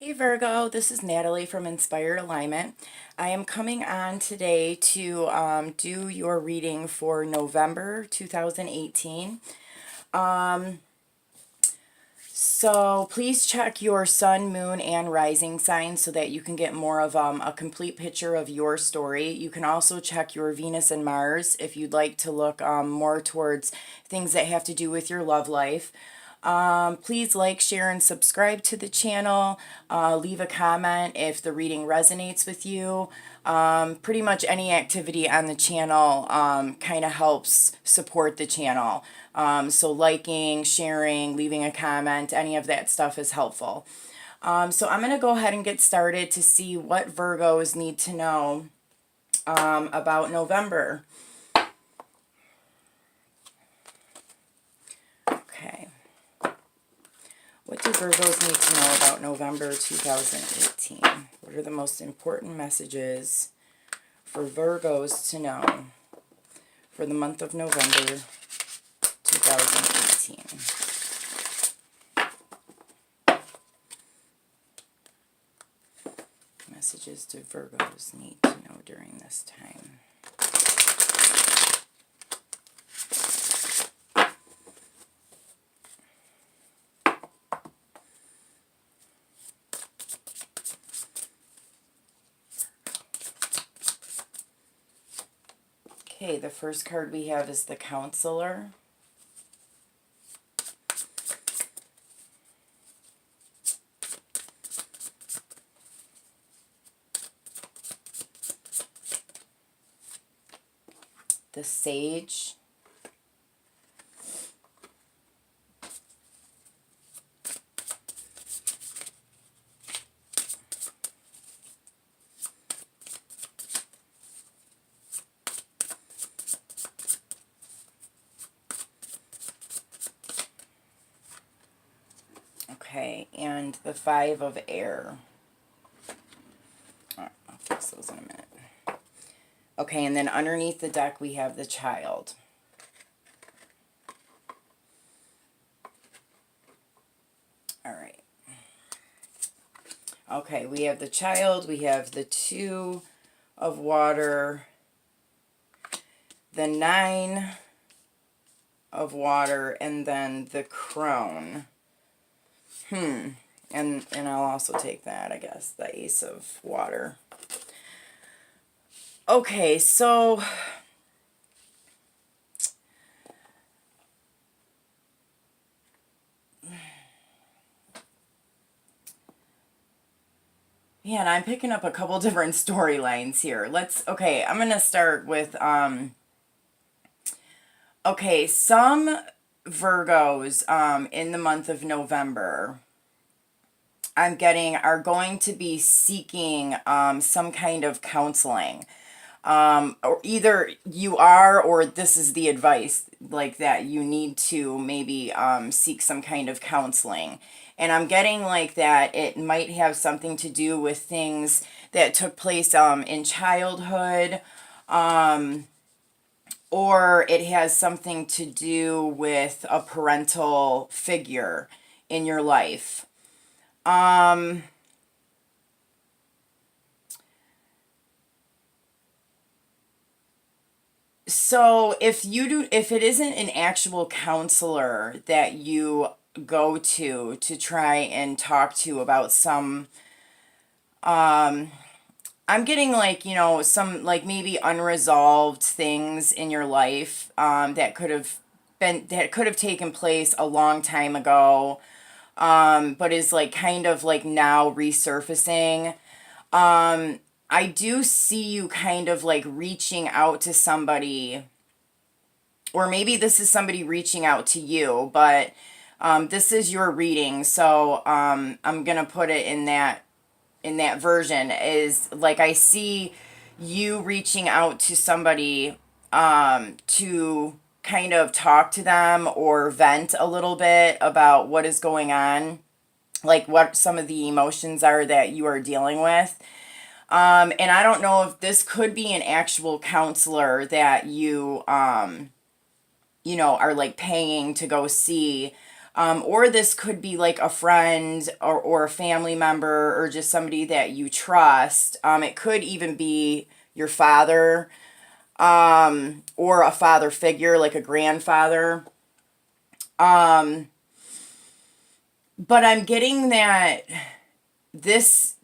Hey Virgo, this is Natalie from Inspired Alignment. I am coming on today to do your reading for November 2018. So please check your sun, moon, and rising sign so that you can get more of a complete picture of your story. You can also check your Venus and Mars if you'd like to look more towards things that have to do with your love life. Please like, share, and subscribe to the channel. Leave a comment if the reading resonates with you. Pretty much any activity on the channel kind of helps support the channel. So liking, sharing, leaving a comment, any of that stuff is helpful. So I'm going to go ahead and get started to see what Virgos need to know about November. Okay. What do Virgos need to know about November 2018? What are the most important messages for Virgos to know for the month of November 2018? Messages do Virgos need to know during this time? Okay, the first card we have is the Counselor. The Sage. Okay, and the Five of Air. I'll fix those in a minute. Okay, and then underneath the deck we have the Child. All right. Okay, we have the Child, we have the Two of Water, the Nine of Water, and then the Crone. And I'll also take that, I guess, the Ace of Water. Okay, so man, I'm picking up a couple different storylines here. Okay, I'm going to start with okay, some Virgos in the month of November I'm getting are going to be seeking some kind of counseling. Or either you are, or this is the advice, like that you need to maybe seek some kind of counseling. And I'm getting like that it might have something to do with things that took place in childhood, or it has something to do with a parental figure in your life. So if it isn't an actual counselor that you go to try and talk to about some, I'm getting like, some like maybe unresolved things in your life, that could have taken place a long time ago, but is like kind of like now resurfacing. I do see you kind of like reaching out to somebody, or maybe this is somebody reaching out to you, but this is your reading, so I'm gonna put it in that version is like I see you reaching out to somebody to kind of talk to them or vent a little bit about what is going on, like what some of the emotions are that you are dealing with. And I don't know if this could be an actual counselor that you are like paying to go see, Or this could be like a friend or a family member or just somebody that you trust. It could even be your father, or a father figure like a grandfather. But I'm getting that this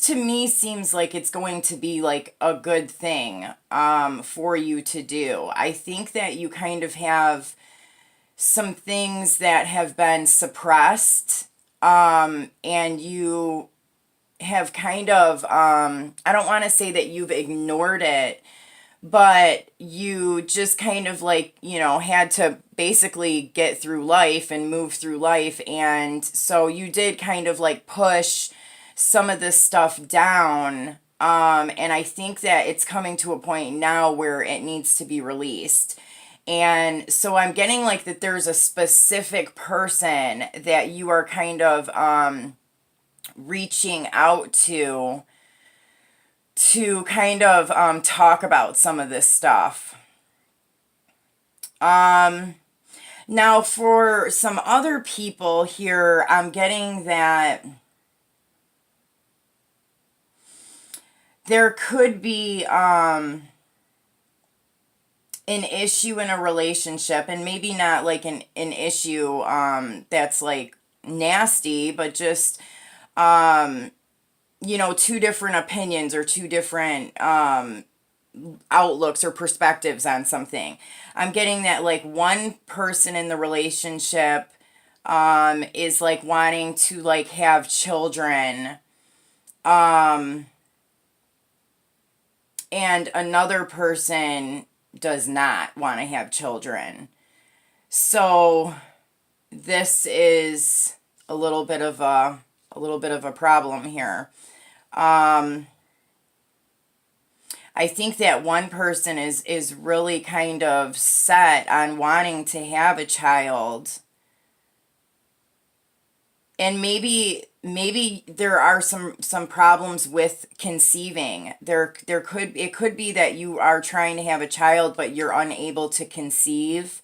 to me seems like it's going to be like a good thing for you to do. I think that you kind of have some things that have been suppressed, and you have kind of, I don't want to say that you've ignored it, but you just kind of like, had to basically get through life and move through life. And so you did kind of like push some of this stuff down. And I think that it's coming to a point now where it needs to be released. And so I'm getting like that there's a specific person that you are kind of reaching out to kind of talk about some of this stuff. Now for some other people here, I'm getting that there could be an issue in a relationship, and maybe not like an issue that's like nasty, but just two different opinions or two different outlooks or perspectives on something. I'm getting that like one person in the relationship is like wanting to like have children, and another person does not want to have children. So this is a little bit of a problem here. I think that one person is really kind of set on wanting to have a child. And maybe there are some problems with conceiving. It could be that you are trying to have a child but you're unable to conceive.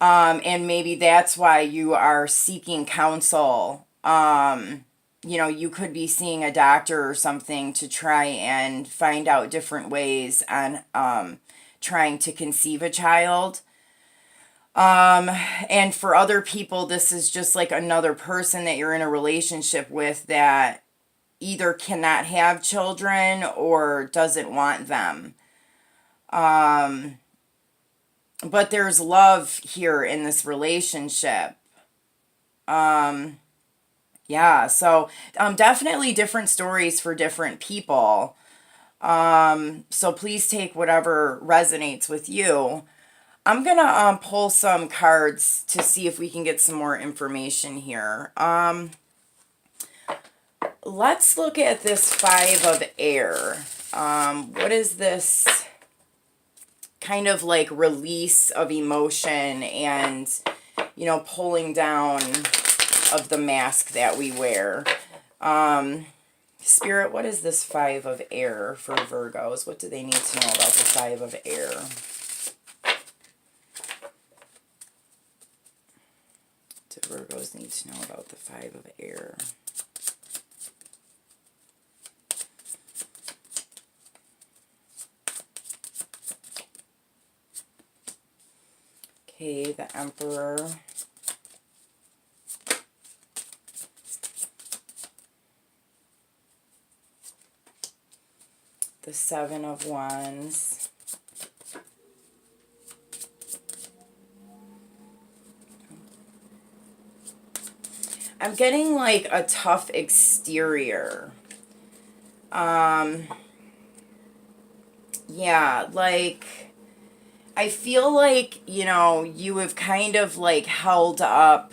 And maybe that's why you are seeking counsel. You could be seeing a doctor or something to try and find out different ways on trying to conceive a child. And for other people, this is just like another person that you're in a relationship with that either cannot have children or doesn't want them. But there's love here in this relationship. Yeah, so definitely different stories for different people. So please take whatever resonates with you. I'm going to pull some cards to see if we can get some more information here. Let's look at this Five of Air. What is this kind of like release of emotion and, pulling down of the mask that we wear? Spirit, what is this Five of Air for Virgos? What do they need to know about the Five of Air? Do Virgos need to know about the Five of Air? Okay, the Emperor. The Seven of Wands. I'm getting like a tough exterior. Yeah, like I feel like, you have kind of like held up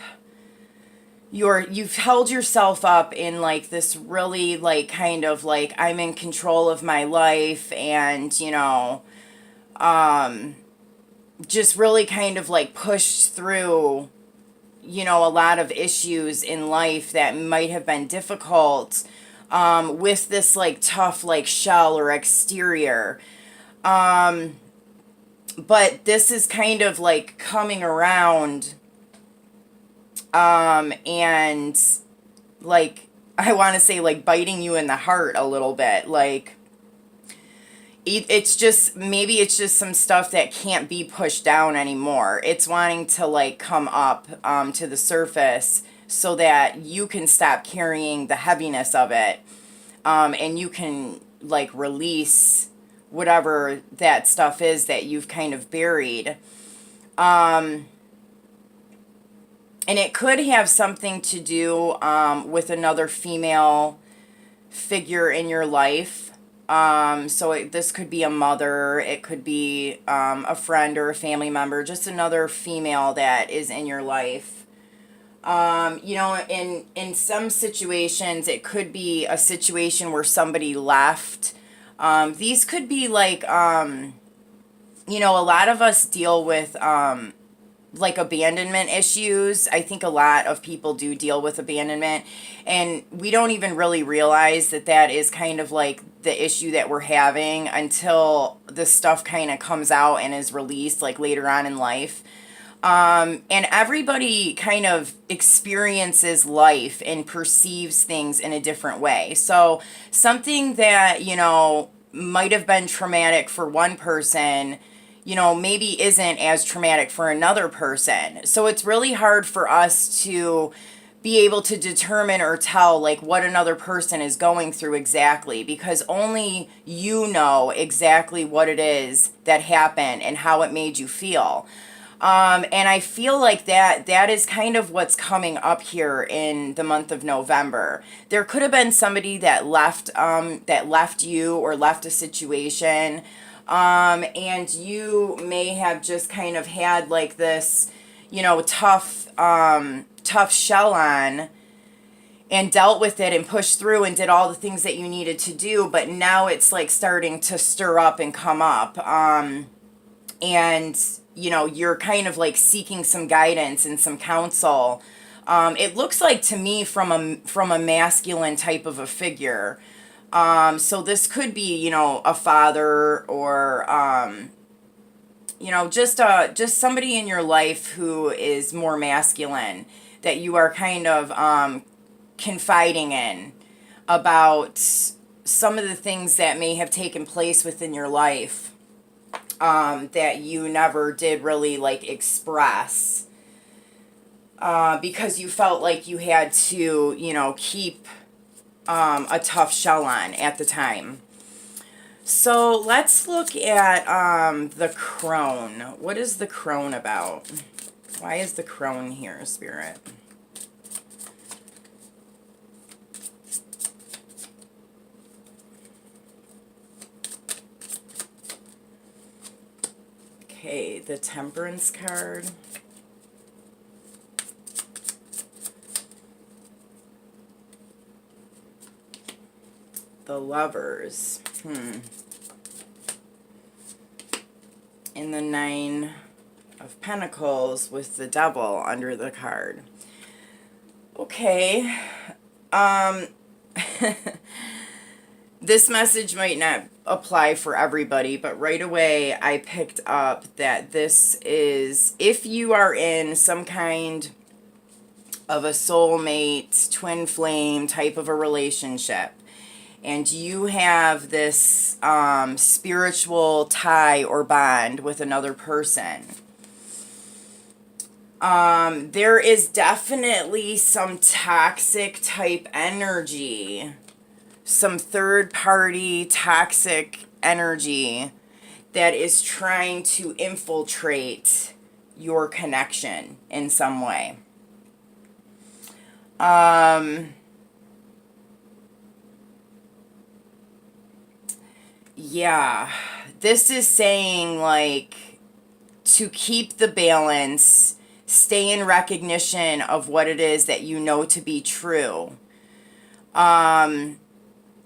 you've held yourself up in like this really like kind of like I'm in control of my life, and just really kind of like pushed through a lot of issues in life that might have been difficult, with this like tough like shell or exterior. But this is kind of like coming around And like, I want to say like biting you in the heart a little bit. Like, it's just, maybe it's just some stuff that can't be pushed down anymore. It's wanting to like come up to the surface so that you can stop carrying the heaviness of it, and you can like release whatever that stuff is that you've kind of buried. And it could have something to do with another female figure in your life. This could be a mother, it could be a friend or a family member, just another female that is in your life. In some situations, it could be a situation where somebody left. These could be like, a lot of us deal with like abandonment issues. I think a lot of people do deal with abandonment, and we don't even really realize that that is kind of like the issue that we're having until the stuff kind of comes out and is released like later on in life. And everybody kind of experiences life and perceives things in a different way. So something that, might have been traumatic for one person, maybe isn't as traumatic for another person. So it's really hard for us to be able to determine or tell like what another person is going through exactly, because only you know exactly what it is that happened and how it made you feel. And I feel like that is kind of what's coming up here in the month of November. There could have been somebody that left you or left a situation, and you may have just kind of had like this, tough shell on, and dealt with it and pushed through and did all the things that you needed to do. But now it's like starting to stir up and come up. And you're kind of like seeking some guidance and some counsel. It looks like to me from a masculine type of a figure. So this could be, a father, or, just somebody in your life who is more masculine that you are kind of confiding in about some of the things that may have taken place within your life, that you never did really like express, because you felt like you had to, keep a tough shell on at the time. So let's look at the crone. What is the crone about? Why is the crone here, Spirit? Okay, the Temperance card. The Lovers. And the Nine of Pentacles with the Devil under the card. Okay. This message might not apply for everybody, but right away I picked up that this is, if you are in some kind of a soulmate, twin flame type of a relationship, and you have this spiritual tie or bond with another person, there is definitely some toxic type energy, some third party toxic energy that is trying to infiltrate your connection in some way. Yeah, this is saying like to keep the balance, stay in recognition of what it is that you know to be true. And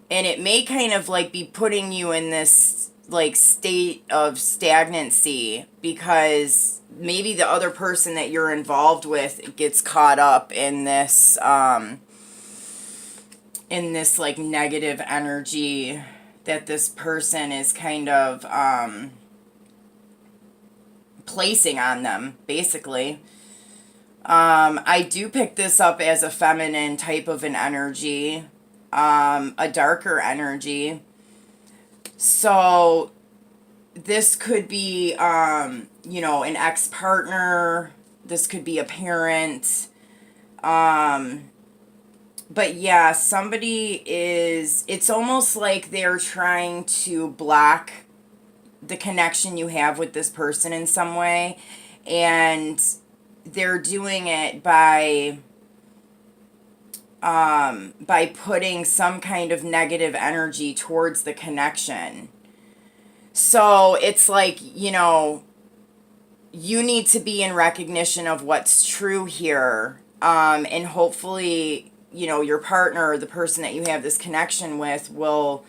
it may kind of like be putting you in this like state of stagnancy, because maybe the other person that you're involved with gets caught up in this like negative energy that this person is kind of placing on them, basically. I do pick this up as a feminine type of an energy, a darker energy. So this could be, you know, an ex-partner. This could be a parent. But yeah, somebody is, it's almost like they're trying to block the connection you have with this person in some way. And they're doing it by putting some kind of negative energy towards the connection. So it's like, you know, you need to be in recognition of what's true here. And hopefully, you know, your partner or the person that you have this connection with will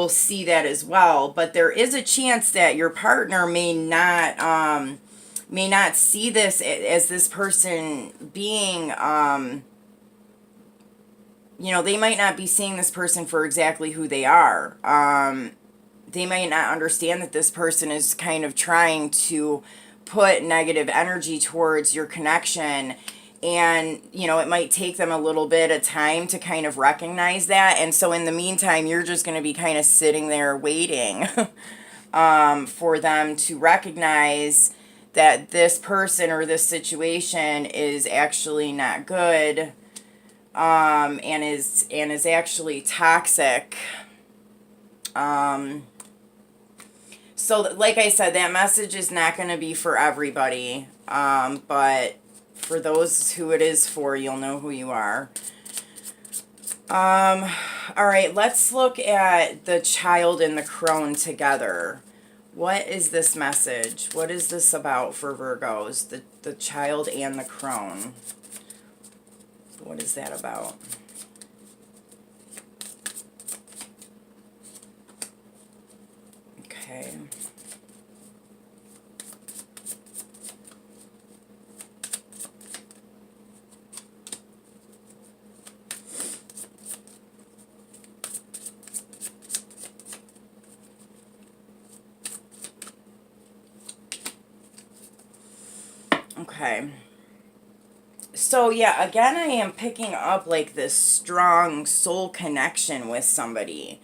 see that as well. But there is a chance that your partner may not see this as this person being, you know, they might not be seeing this person for exactly who they are. They might not understand that this person is kind of trying to put negative energy towards your connection. And, you know, it might take them a little bit of time to kind of recognize that. And so in the meantime, you're just going to be kind of sitting there waiting for them to recognize that this person or this situation is actually not good, and is actually toxic. So like I said, that message is not going to be for everybody, but for those who it is for, you'll know who you are. All right, let's look at the child and the crone together. What is this message? What is this about for Virgos? The child and the crone. What is that about? Okay. Okay. So yeah, again, I am picking up like this strong soul connection with somebody.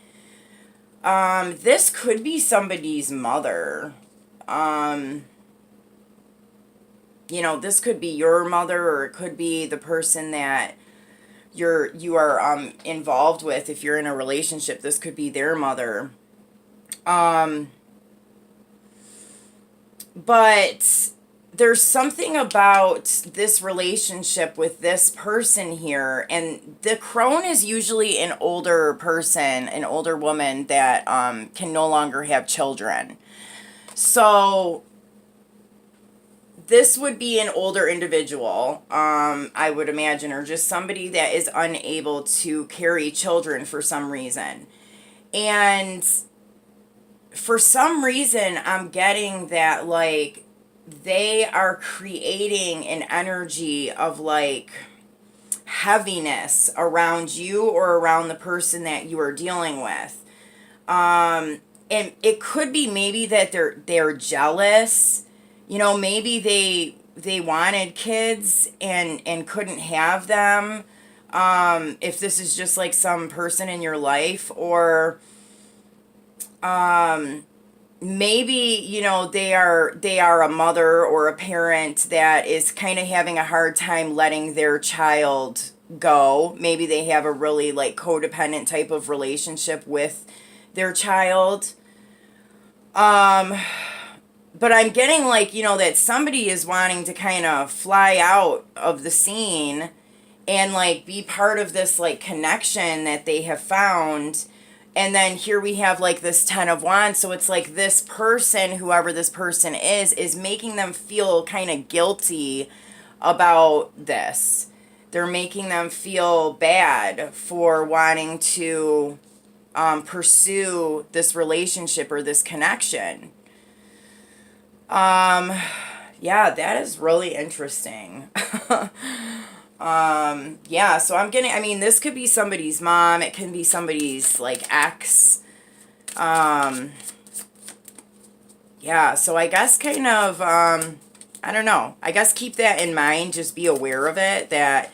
This could be somebody's mother. You know, this could be your mother, or it could be the person that you are involved with. If you're in a relationship, this could be their mother. But there's something about this relationship with this person here, and the crone is usually an older person, an older woman that can no longer have children. So this would be an older individual, I would imagine, or just somebody that is unable to carry children for some reason. And for some reason, I'm getting that, like, they are creating an energy of, like, heaviness around you or around the person that you are dealing with. And it could be maybe that they're jealous. You know, maybe they wanted kids and couldn't have them. If this is just like some person in your life, or maybe, you know, they are a mother or a parent that is kind of having a hard time letting their child go. Maybe they have a really like codependent type of relationship with their child. But I'm getting like, you know, that somebody is wanting to kind of fly out of the scene and like be part of this like connection that they have found. And then here we have like this 10 of Wands. So it's like this person, whoever this person is making them feel kind of guilty about this. They're making them feel bad for wanting to pursue this relationship or this connection. Yeah, that is really interesting. Yeah, so I'm getting, I mean, this could be somebody's mom, it can be somebody's, like, ex. Yeah, so I guess kind of, I I don't know. I guess keep that in mind. Just be aware of it, that,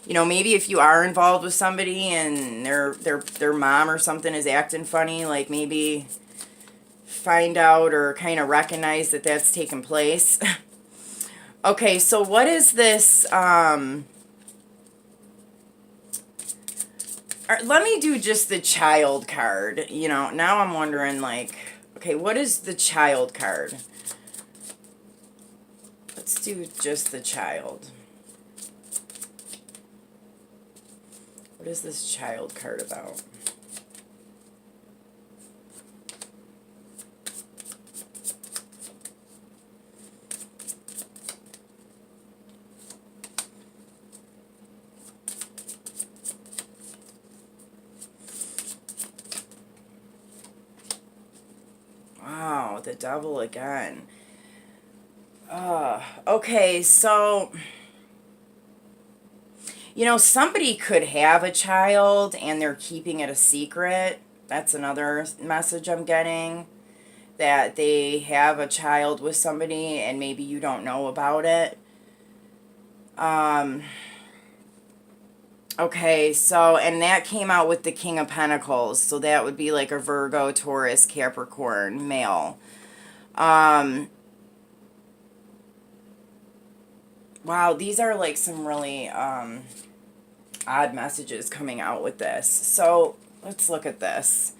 you know, maybe if you are involved with somebody and their mom or something is acting funny, like maybe find out or kind of recognize that that's taken place. Okay, so what is this? Let me do just the child card. You know, now I'm wondering, like, okay, what is the child card? Let's do just the child. What is this child card about? Wow, the devil again. Okay, so, you know, somebody could have a child and they're keeping it a secret. That's another message I'm getting. That they have a child with somebody and maybe you don't know about it. Okay, so, and that came out with the King of Pentacles. So that would be like a Virgo, Taurus, Capricorn, male. Wow, these are like some really odd messages coming out with this. So let's look at this.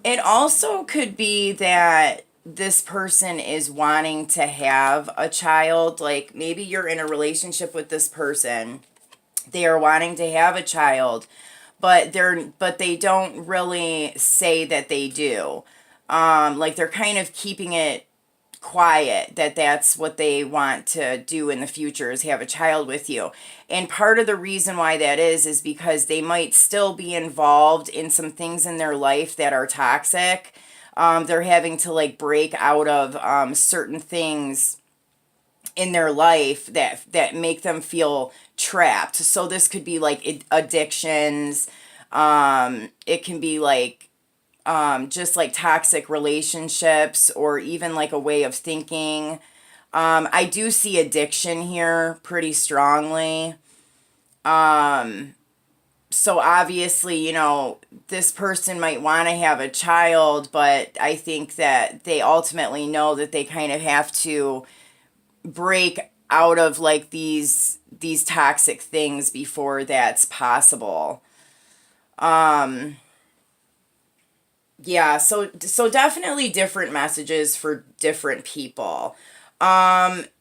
It also could be that this person is wanting to have a child. Like maybe you're in a relationship with this person. They are wanting to have a child, but they don't really say that they do. Like they're kind of keeping it quiet that that's what they want to do in the future, is have a child with you. And part of the reason why that is because they might still be involved in some things in their life that are toxic. They're having to like break out of certain things in their life that make them feel trapped. So this could be like addictions. It can be like just like toxic relationships, or even like a way of thinking. I do see addiction here pretty strongly. So obviously, you know, this person might want to have a child, but I think that they ultimately know that they kind of have to break out of like these toxic things before that's possible. Yeah, so definitely different messages for different people.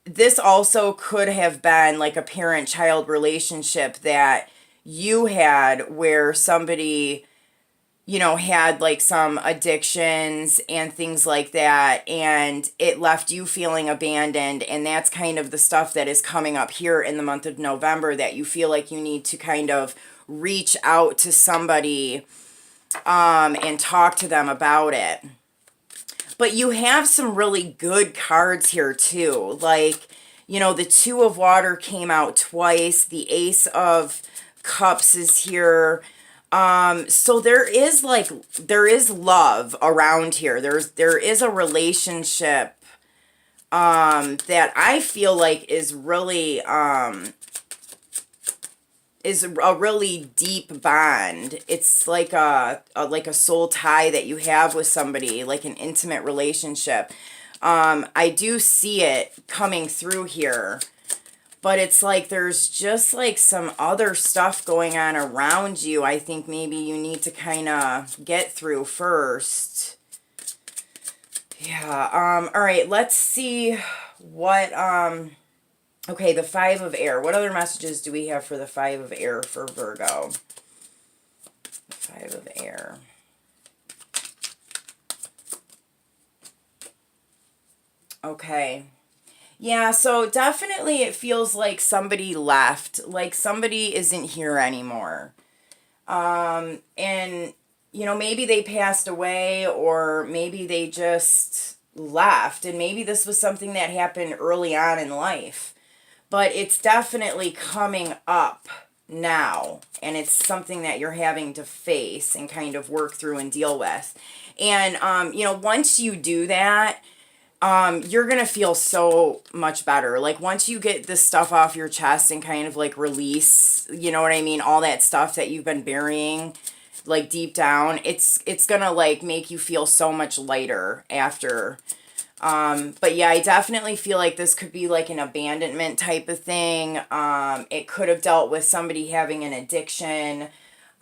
This also could have been like a parent-child relationship that you had, where somebody, you know, had like some addictions and things like that, and it left you feeling abandoned. And that's kind of the stuff that is coming up here in the month of November, that you feel like you need to kind of reach out to somebody and talk to them about it. But you have some really good cards here too. Like, you know, the Two of Water came out twice. The Ace of Cups is here. So there is love around here. There is a relationship that I feel like is really is a really deep bond. It's like a soul tie that you have with somebody, like an intimate relationship. I do see it coming through here, but it's like there's just like some other stuff going on around you. I think maybe you need to kind of get through first. Yeah. All right, let's see what okay, the Five of Air. What other messages do we have for the Five of Air for Virgo? The Five of Air. Okay. Yeah, so definitely it feels like somebody left. Like somebody isn't here anymore. And, you know, maybe they passed away, or maybe they just left. And maybe this was something that happened early on in life. But it's definitely coming up now, and it's something that you're having to face and kind of work through and deal with. And, you know, once you do that, you're gonna feel so much better. Like once you get this stuff off your chest and kind of like release, you know what I mean, all that stuff that you've been burying like deep down, it's gonna like make you feel so much lighter after. But yeah, I definitely feel like this could be like an abandonment type of thing. It could have dealt with somebody having an addiction.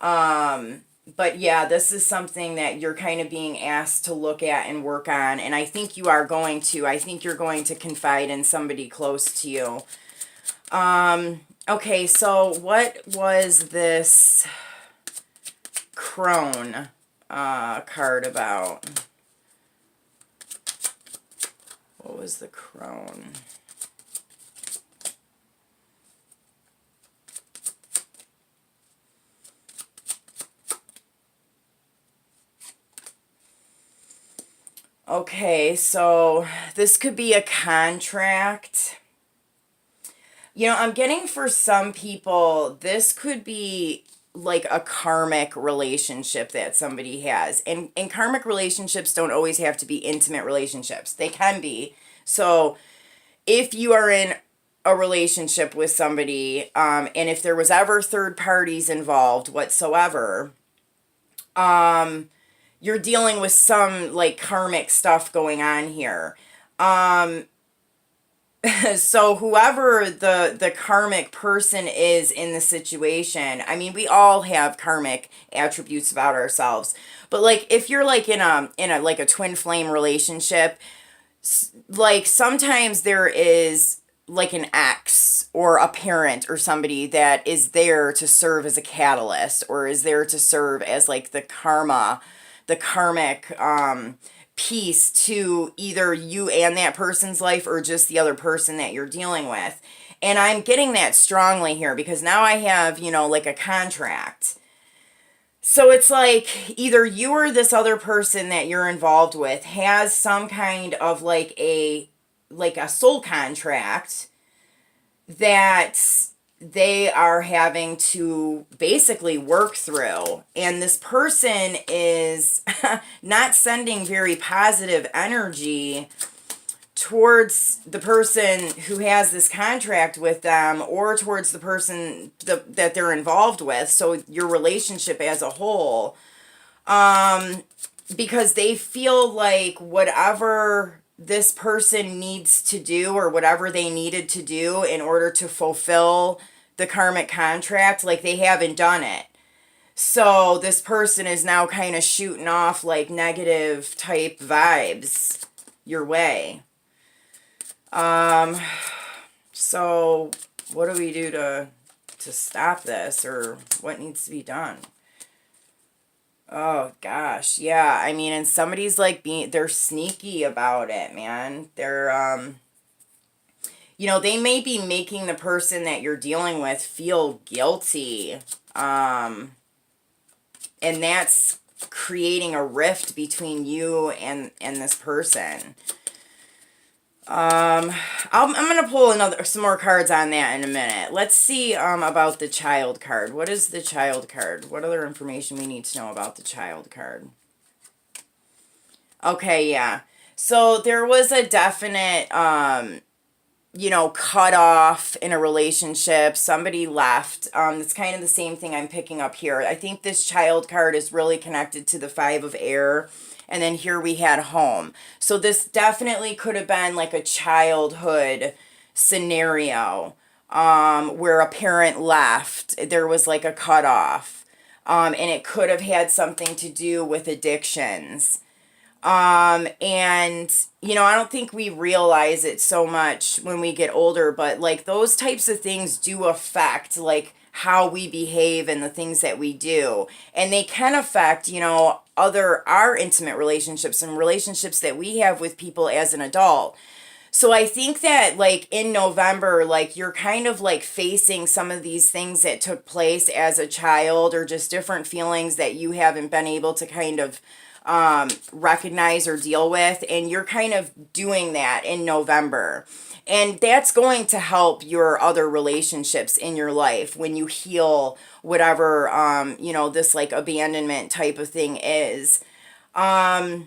But yeah, this is something that you're kind of being asked to look at and work on. And I think you are going to. I think you're going to confide in somebody close to you. Okay, so what was this crone card about? What was the crone? Okay, so this could be a contract. You know, I'm getting for some people, this could be like a karmic relationship that somebody has. And karmic relationships don't always have to be intimate relationships. They can be. So if you are in a relationship with somebody, and if there was ever third parties involved whatsoever, you're dealing with some like karmic stuff going on here. So whoever the karmic person is in the situation, I mean, we all have karmic attributes about ourselves. But like if you're like in a like a twin flame relationship, like sometimes there is like an ex or a parent or somebody that is there to serve as a catalyst or is there to serve as like the karmic piece to either you and that person's life or just the other person that you're dealing with. And I'm getting that strongly here because now I have, you know, like a contract. So it's like either you or this other person that you're involved with has some kind of like a soul contract that they are having to basically work through. And this person is not sending very positive energy towards the person who has this contract with them or towards the person that they're involved with. So your relationship as a whole. Because they feel like whatever this person needs to do or whatever they needed to do in order to fulfill the karmic contract, like they haven't done it. So this person is now kind of shooting off like negative type vibes your way. So what do we do to stop this, or what needs to be done? Oh gosh, yeah. I mean, and somebody's like they're sneaky about it, man. They're you know, they may be making the person that you're dealing with feel guilty. And that's creating a rift between you and this person. I'm going to pull some more cards on that in a minute. Let's see about the child card. What is the child card? What other information we need to know about the child card? Okay, yeah. So there was a definite you know, cut off in a relationship. Somebody left. It's kind of the same thing I'm picking up here. I think this child card is really connected to the Five of Air. And then here we had home. So this definitely could have been like a childhood scenario where a parent left. There was like a cutoff. And it could have had something to do with addictions. And, you know, I don't think we realize it so much when we get older, but like those types of things do affect like how we behave and the things that we do. And they can affect, you know, our intimate relationships and relationships that we have with people as an adult. So I think that like in November, like you're kind of like facing some of these things that took place as a child or just different feelings that you haven't been able to kind of recognize or deal with, and you're kind of doing that in November. And that's going to help your other relationships in your life when you heal whatever, you know, this like abandonment type of thing is. And